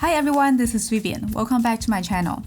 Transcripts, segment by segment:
Hi everyone, this is Vivian. Welcome back to my channel.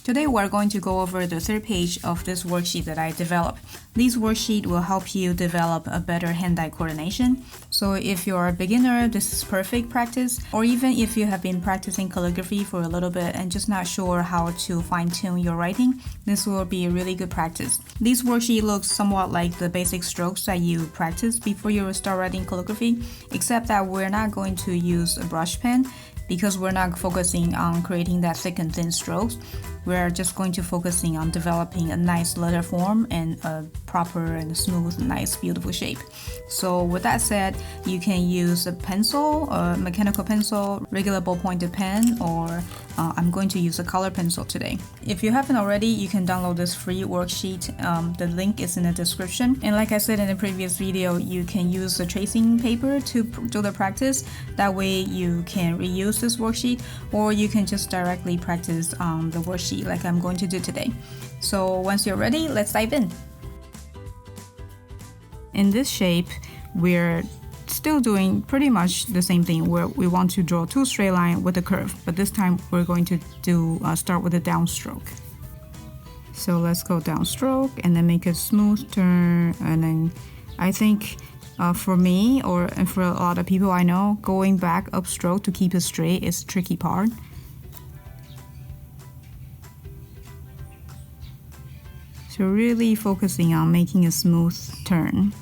Today we're going to go over the third page of this worksheet that I developed. This worksheet will help you develop a better hand-eye coordination. So if you're a beginner, this is perfect practice. Or even if you have been practicing calligraphy for a little bit and just not sure how to fine-tune your writing, this will be a really good practice. This worksheet looks somewhat like the basic strokes that you practice before you start writing calligraphy, except that we're not going to use a brush pen because we're not focusing on creating that thick and thin strokes. We're just going to focusing on developing a nice letter form and a proper and smooth, nice, beautiful shape. So with that said, you can use a pencil, a mechanical pencil, regular ball-pointed pen, or I'm going to use a color pencil today. If you haven't already, you can download this free worksheet. The link is in the description. And like I said in the previous video, you can use the tracing paper to do the practice. That way you can reuse this worksheet, or you can just directly practice on the worksheet like I'm going to do today. So once you're ready, let's dive in. In this shape, we're still doing pretty much the same thing where we want to draw two straight lines with a curve, but this time we're going to do start with a downstroke. So let's go downstroke and then make a smooth turn, and then I think for me and for a lot of people I know, going back upstroke to keep it straight is the tricky part. So really focusing on making a smooth turn.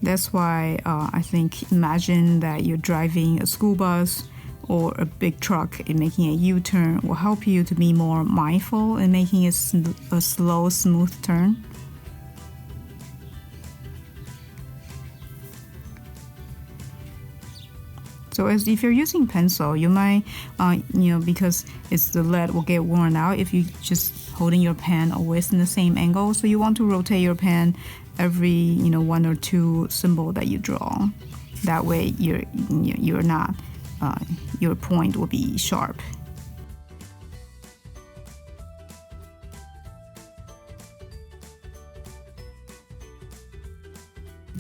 That's why I think imagine that you're driving a school bus or a big truck and making a U-turn will help you to be more mindful in making a slow, smooth turn. So if you're using pencil, you might, because the lead will get worn out if you just holding your pen always in the same angle. So you want to rotate your pen every, one or two symbol that you draw. That way you're not, your point will be sharp.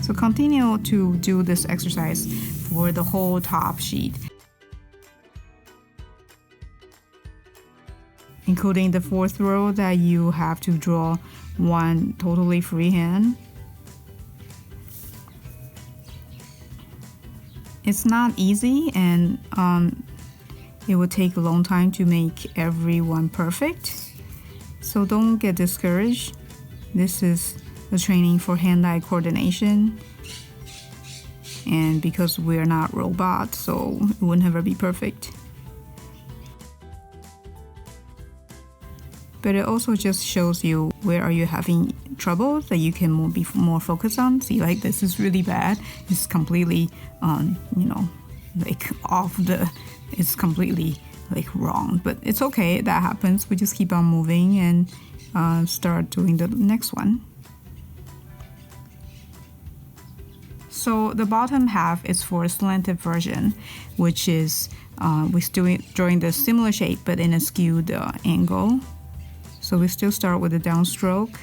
So continue to do this exercise for the whole top sheet, including the fourth row that you have to draw one totally freehand. It's not easy, and it will take a long time to make everyone perfect. So don't get discouraged. This is a training for hand-eye coordination, and because we're not robots, so it will never be perfect. But it also just shows you where are you having trouble that you can be more focused on. See, like this is really bad. It's completely, it's completely like wrong. But it's okay, that happens. We just keep on moving and start doing the next one. So the bottom half is for a slanted version, which is we're still drawing the similar shape but in a skewed angle. So we still start with a downstroke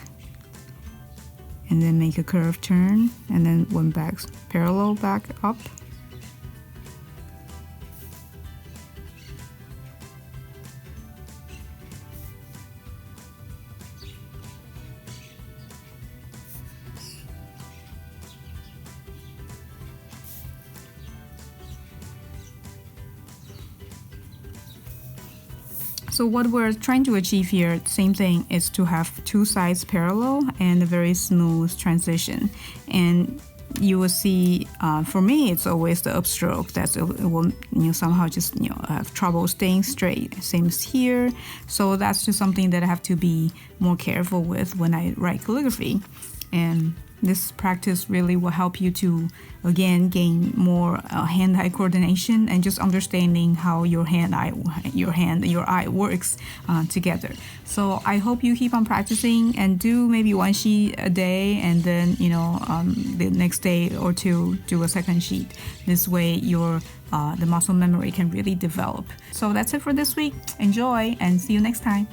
and then make a curved turn and then one back parallel back up. So what we're trying to achieve here, same thing, is to have two sides parallel and a very smooth transition. And you will see, for me, it's always the upstroke that it will somehow just have trouble staying straight. Same as here. So that's just something that I have to be more careful with when I write calligraphy. And this practice really will help you to, again, gain more hand-eye coordination and just understanding how your your eye works together. So I hope you keep on practicing and do maybe one sheet a day, and then the next day or two do a second sheet. This way the muscle memory can really develop. So that's it for this week. Enjoy and see you next time.